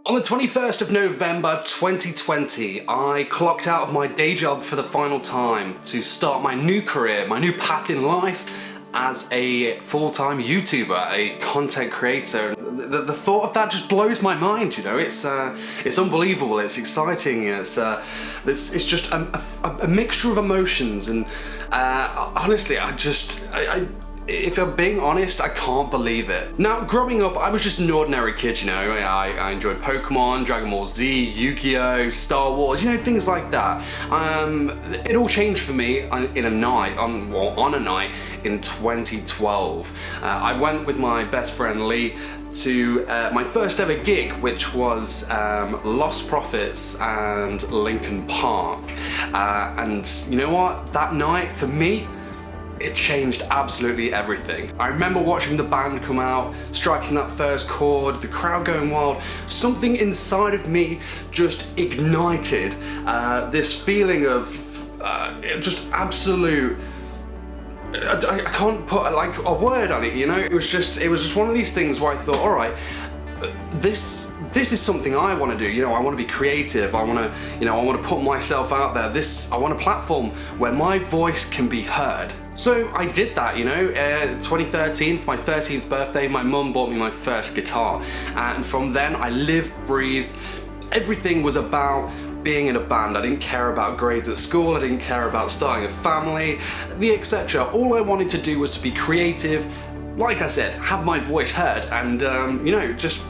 On the 21st of November 2020, I clocked out of my day job for the final time to start my new career, my new path in life as a full-time YouTuber, a content creator. The thought of that just blows my mind, you know. It's unbelievable, it's exciting, it's just a mixture of emotions, and honestly, if I'm being honest, I can't believe it. Now, growing up, I was just an ordinary kid, you know. I enjoyed Pokemon, Dragon Ball Z, Yu-Gi-Oh, Star Wars, you know, things like that. It all changed for me on a night in 2012. I went with my best friend Lee to my first ever gig, which was Lost Prophets and Linkin Park. And you know what? That night, for me, it changed absolutely everything. I remember watching the band come out, striking that first chord, the crowd going wild. Something inside of me just ignited this feeling of just absolute, I can't put like a word on it, you know? It was just one of these things where I thought, all right, this is something I want to do. You know, I want to be creative. I want to put myself out there. I want a platform where my voice can be heard. So I did that, you know. 2013, for my 13th birthday, my mum bought me my first guitar, and from then I lived, breathed. Everything was about being in a band. I didn't care about grades at school. I didn't care about starting a family, etc. All I wanted to do was to be creative. Like I said, have my voice heard, and you know, just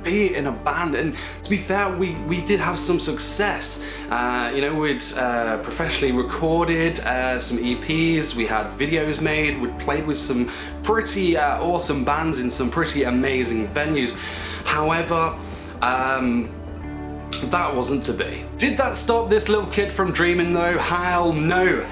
be in a band. And to be fair, we did have some success. You know, we'd professionally recorded some EPs, we had videos made, we'd played with some pretty awesome bands in some pretty amazing venues. However, that wasn't to be. Did that stop this little kid from dreaming though? Hell no,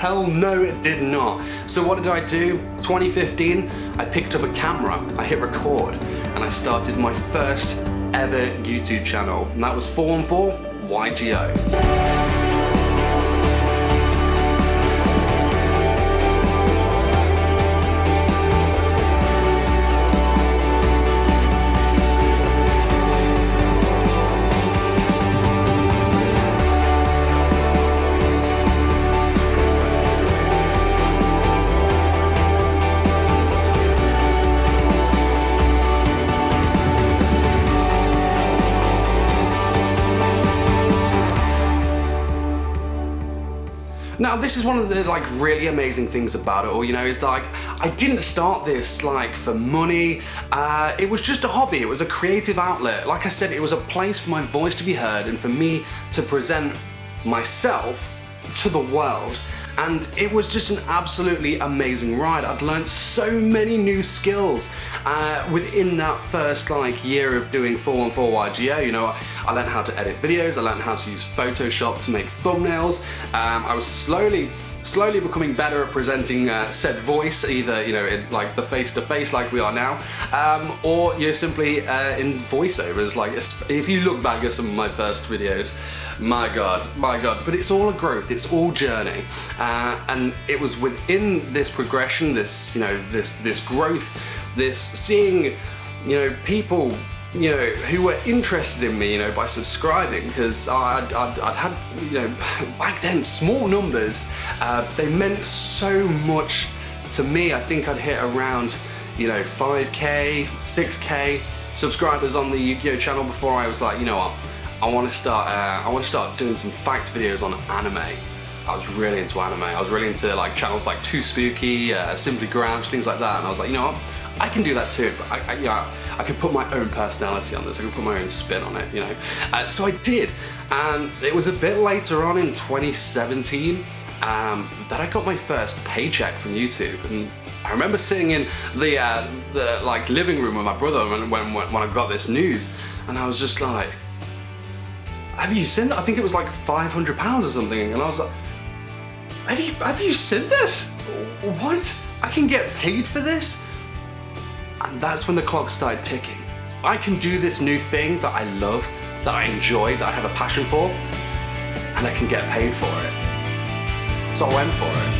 it did not. So what did I do? 2015, I picked up a camera, I hit record, and I started my first ever YouTube channel, and that was 414 YGO. Now, this is one of the like really amazing things about it all, you know, is like I didn't start this like for money. It was just a hobby. It was a creative outlet. Like I said, it was a place for my voice to be heard and for me to present myself to the world. And it was just an absolutely amazing ride. I'd learned so many new skills within that first like year of doing 414 YGO. You know, I learned how to edit videos, I learned how to use Photoshop to make thumbnails. I was slowly becoming better at presenting said voice, either, you know, in like the face-to-face like we are now, or, you know, simply in voiceovers. Like, if you look back at some of my first videos, my god, but it's all a growth, it's all journey, and it was within this progression, this, you know, this growth, this seeing, you know, people, you know, who were interested in me, you know, by subscribing, because I'd had, you know, back then, small numbers, but they meant so much to me. I think I'd hit around, you know, 5k, 6k subscribers on the Yu-Gi-Oh channel before I was like, you know what, I want to start doing some fact videos on anime. I was really into anime. I was really into like channels like Too Spooky, Simply Grouch, things like that, and I was like, you know what, I can do that too, but I can put my own personality on this, I can put my own spin on it, you know. So I did, and it was a bit later on in 2017 that I got my first paycheck from YouTube. And I remember sitting in the like living room with my brother when I got this news, and I was just like, have you seen that? I think it was like £500 or something, and I was like, have you seen this? What? I can get paid for this? And that's when the clock started ticking. I can do this new thing that I love, that I enjoy, that I have a passion for, and I can get paid for it. So I went for it.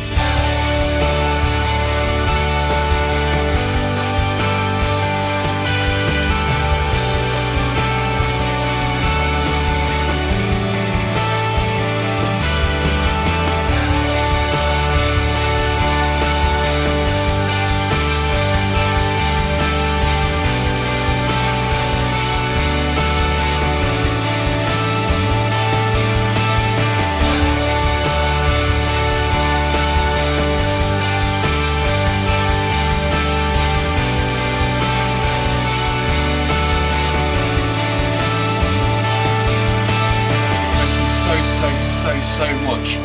so much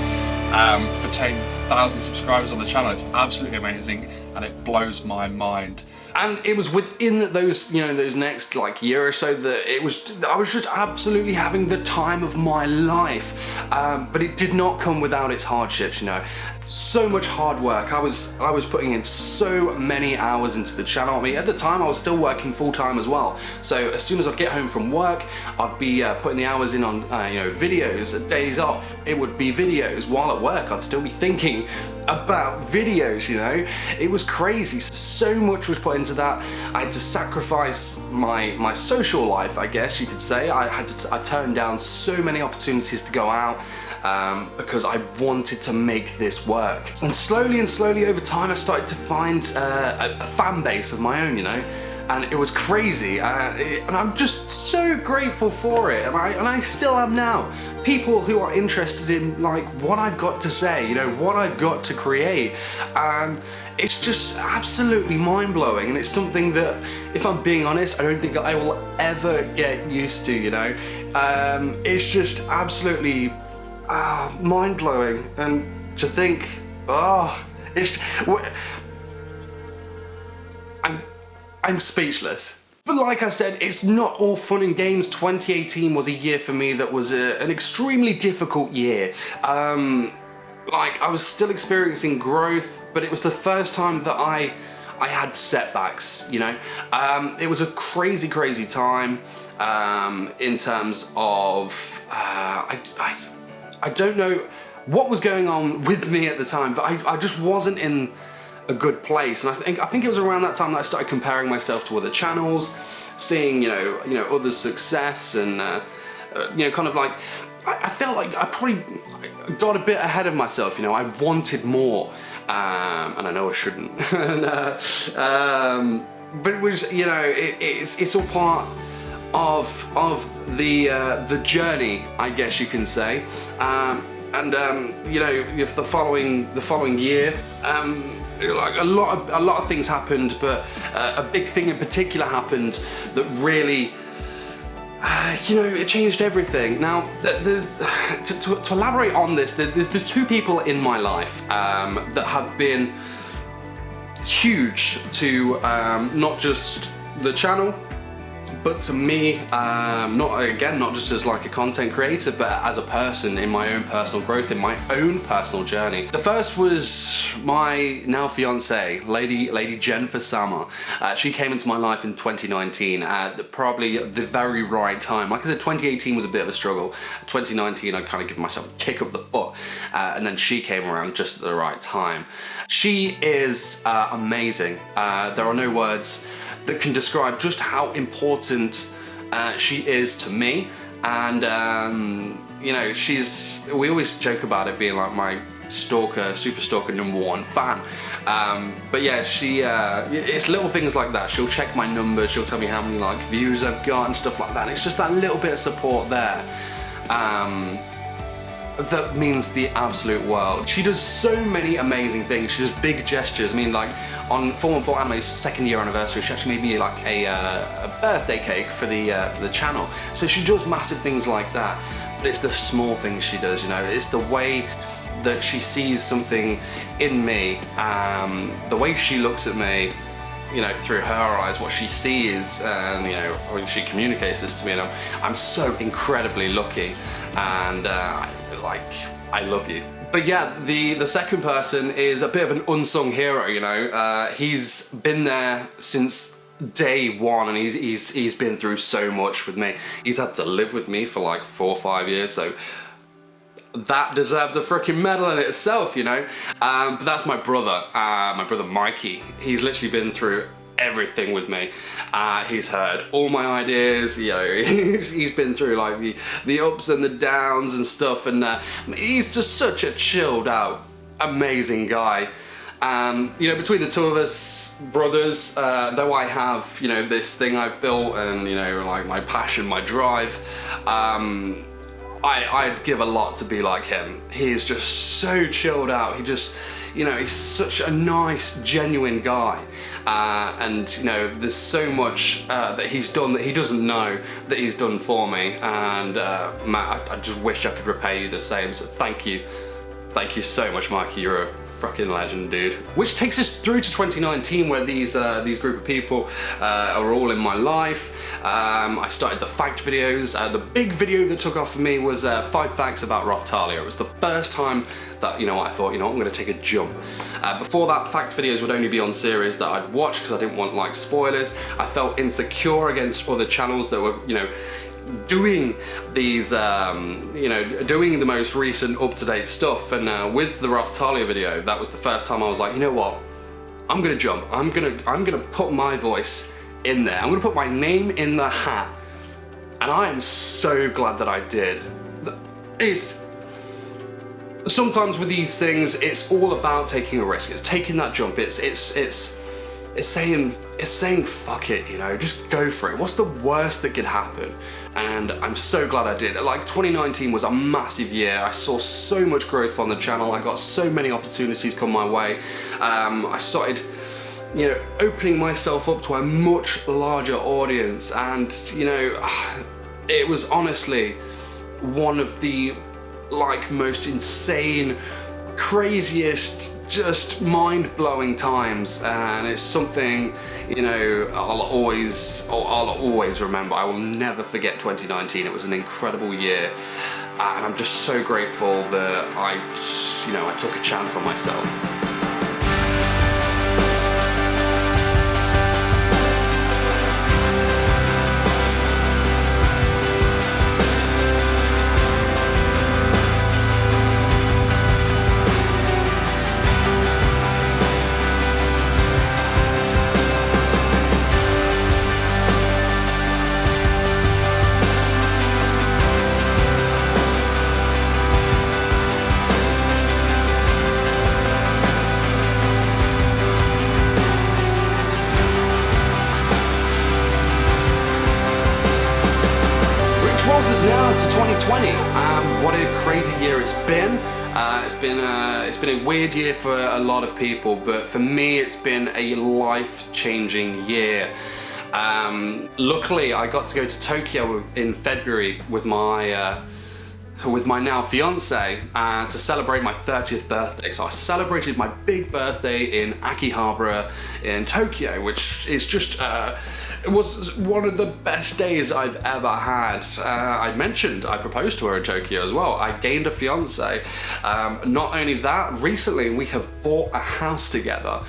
for 10,000 subscribers on the channel. It's absolutely amazing, and it blows my mind. And it was within those, you know, those next like year or so that I was just absolutely having the time of my life. But it did not come without its hardships, you know. So much hard work. I was putting in so many hours into the channel. I mean, at the time I was still working full time as well. So as soon as I'd get home from work, I'd be putting the hours in on you know, videos. Days off, it would be videos. While at work, I'd still be thinking about videos, you know. It was crazy. So much was put into that. I had to sacrifice my social life, I guess you could say. I turned down so many opportunities to go out because I wanted to make this work. And slowly over time, I started to find a fan base of my own, you know. And it was crazy, and I'm just so grateful for it, and I still am now. People who are interested in like what I've got to say, you know, what I've got to create, and it's just absolutely mind-blowing, and it's something that, if I'm being honest, I don't think I will ever get used to, you know. It's just absolutely mind-blowing, and to think, I'm speechless. But like I said, it's not all fun and games. 2018 was a year for me that was an extremely difficult year. Like, I was still experiencing growth, but it was the first time that I had setbacks, you know. It was a crazy time in terms of, I don't know what was going on with me at the time, but I just wasn't in a good place, and I think it was around that time that I started comparing myself to other channels, seeing you know others' success, and you know, kind of like I felt like I probably got a bit ahead of myself. You know, I wanted more, and I know I shouldn't. But it was, you know, it's all part of the journey, I guess you can say. And you know, if the following year. Like a lot of things happened, but a big thing in particular happened that really, you know, it changed everything. Now, to elaborate on this, there's two people in my life that have been huge to not just the channel, but to me, not just as like a content creator, but as a person in my own personal growth, in my own personal journey. The first was my now fiance, Lady Jennifer Soma. She came into my life in 2019 at probably the very right time. Like I said, 2018 was a bit of a struggle. 2019, I'd kind of give myself a kick up the butt, and then she came around just at the right time. She is amazing. There are no words that can describe just how important she is to me, and you know, we always joke about it being like my super stalker #1 fan, but yeah, it's little things like that. She'll check my numbers, she'll tell me how many like views I've got and stuff like that, and it's just that little bit of support there that means the absolute world. She does so many amazing things. She does big gestures. I mean, like on 414 Anime's 2nd year anniversary, she actually made me like a birthday cake for the channel. So she does massive things like that. But it's the small things she does, you know. It's the way that she sees something in me, the way she looks at me, you know, through her eyes, what she sees, and you know, when she communicates this to me, and I'm so incredibly lucky, and I love you. But yeah, the second person is a bit of an unsung hero, you know. He's been there since day one, and he's been through so much with me. He's had to live with me for like 4 or 5 years, so that deserves a freaking medal in itself, you know. But that's my brother Mikey. He's literally been through everything with me. He's heard all my ideas, you know. he's been through like the ups and the downs and stuff, and he's just such a chilled out, amazing guy. You know, between the two of us brothers, though I have, you know, this thing I've built, and you know, like my passion, my drive, I'd give a lot to be like him. He is just so chilled out. you know, he's such a nice, genuine guy. And, you know, there's so much that he's done that he doesn't know that he's done for me. And, Matt, I just wish I could repay you the same, so thank you. Thank you so much, Mikey. You're a fucking legend, dude. Which takes us through to 2019, where these group of people are all in my life. I started the fact videos. The big video that took off for me was 5 facts about Raftalia. It was the first time that, you know, I thought, you know, I'm going to take a jump. Before that, fact videos would only be on series that I'd watch because I didn't want like spoilers. I felt insecure against other channels that were, you know, doing these, you know, doing the most recent up-to-date stuff. And with the Raftalia video, that was the first time I was like, you know what, I'm gonna jump. I'm gonna put my voice in there. I'm gonna put my name in the hat. And I am so glad that I did. It's sometimes with these things, it's all about taking a risk. It's taking that jump. It's saying fuck it, you know, just go for it. What's the worst that could happen? And I'm so glad I did. Like 2019 was a massive year. I saw so much growth on the channel. I got so many opportunities come my way. I started, you know, opening myself up to a much larger audience, and, you know, it was honestly one of the like most insane, craziest, just mind-blowing times, and it's something, you know, I'll always remember. I will never forget 2019. It was an incredible year, and I'm just so grateful that I took a chance on myself. Now to 2020. What a crazy year it's been. It's been a weird year for a lot of people, but for me it's been a life-changing year. Luckily, I got to go to Tokyo in February with my now fiance to celebrate my 30th birthday. So I celebrated my big birthday in Akihabara in Tokyo, which is just it was one of the best days I've ever had. I mentioned I proposed to her in Tokyo as well. I gained a fiance. Not only that, recently we have bought a house together,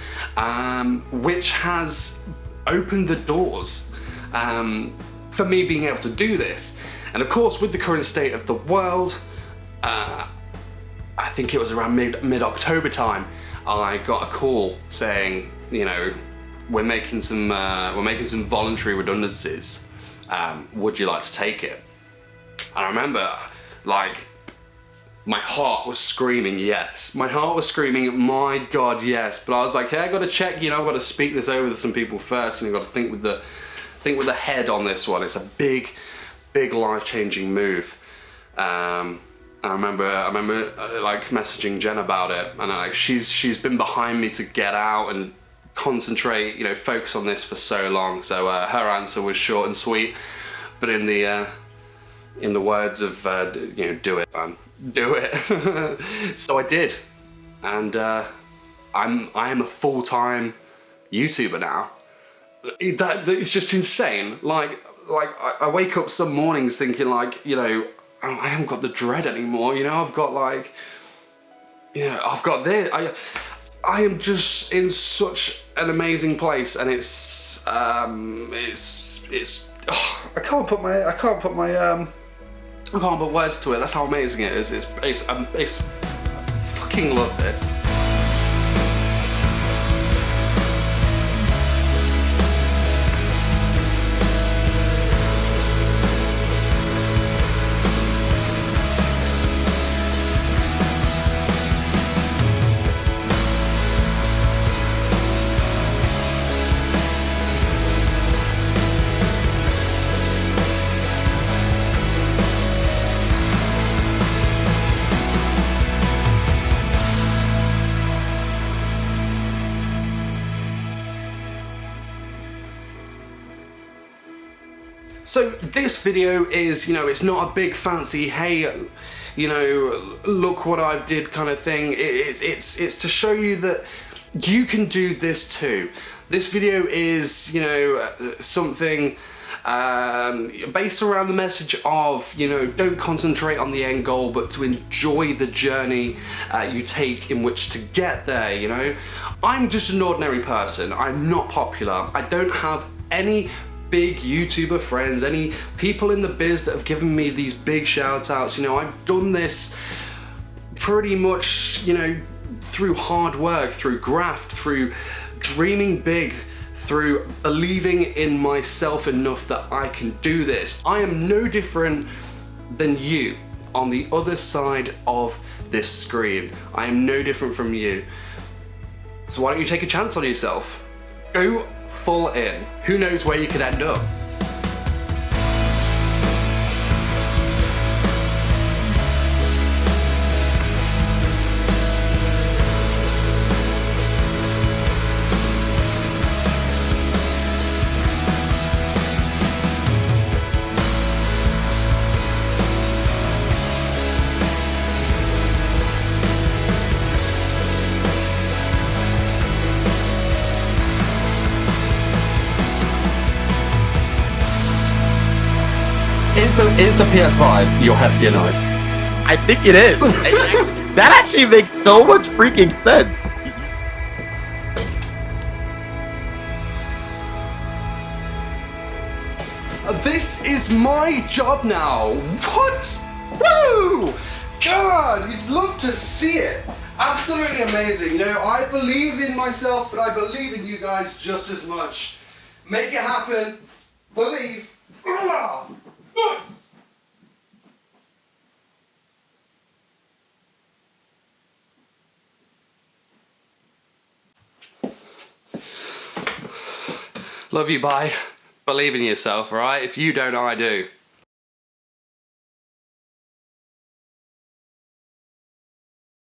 which has opened the doors for me being able to do this. And of course, with the current state of the world, I think it was around mid-October time, I got a call saying, you know, we're making some voluntary redundancies. Would you like to take it? And I remember, like, my heart was screaming yes. My heart was screaming, my God, yes. But I was like, hey, I got to check. You know, I've got to speak this over with some people first. You know, I've got to think with the head on this one. It's a big life-changing move. I remember like messaging Jen about it, and she's been behind me to get out and concentrate, you know, focus on this for so long. So her answer was short and sweet, but in the words of you know, do it, man, do it. So I did, and I am a full-time YouTuber now. It's just insane. Like I wake up some mornings thinking, like, you know, I haven't got the dread anymore. You know, I've got, like, you know, I've got this. I am just in such an amazing place, and I can't put words to it. That's how amazing it is. I fucking love this. This video is, you know, it's not a big fancy, hey, you know, look what I did kind of thing. It's to show you that you can do this too. This video is, you know, something based around the message of, you know, don't concentrate on the end goal, but to enjoy the journey you take in which to get there, you know. I'm just an ordinary person. I'm not popular. I don't have any big YouTuber friends, any people in the biz that have given me these big shout outs. You know, I've done this pretty much, you know, through hard work, through graft, through dreaming big, through believing in myself enough that I can do this. I am no different than you on the other side of this screen. I am no different from you. So why don't you take a chance on yourself? Go full in. Who knows where you could end up? Is the PS5 your Hestia knife? I think it is. That actually makes so much freaking sense. This is my job now. What? Woo! God, you'd love to see it. Absolutely amazing. You know, I believe in myself, but I believe in you guys just as much. Make it happen. Believe. Love you, bye. Believe in yourself, alright? If you don't, I do.